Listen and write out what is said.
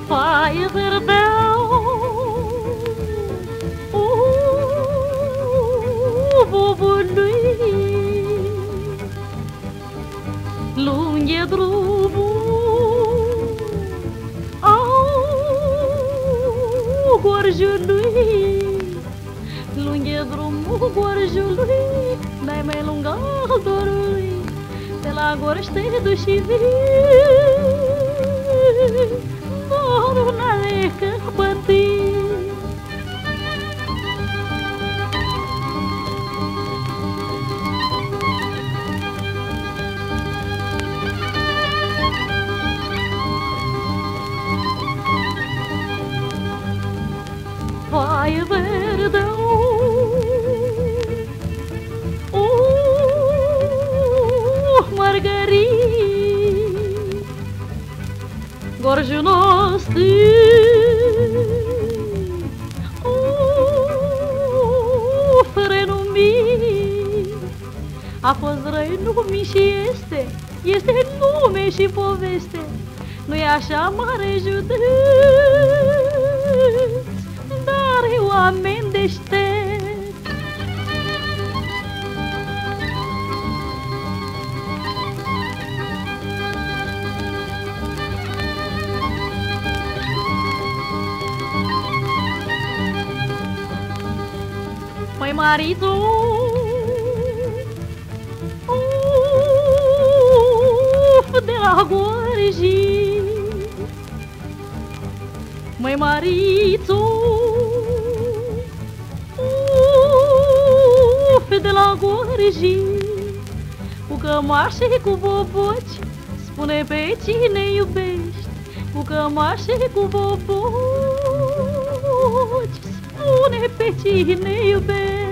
Vai verdão, bobului, lunge drumul gorjului, lunge drumul gorjului, n-ai mai lung al dorului, de la Gorj te duci și vii. Dorul n-are căpătii. Vai verdão, Margarit, Gorjul nostru, renumit, a fost renumit și este nume și poveste, nu-i așa mare județ, dar e oameni deștepți. Măi, maritu, de la Gorji, măi, maritu, de la Gorji, cu cămașe, cu boboci, spune pe cine iubești, cu cămașe, cu boboci, spune pe cine iubești.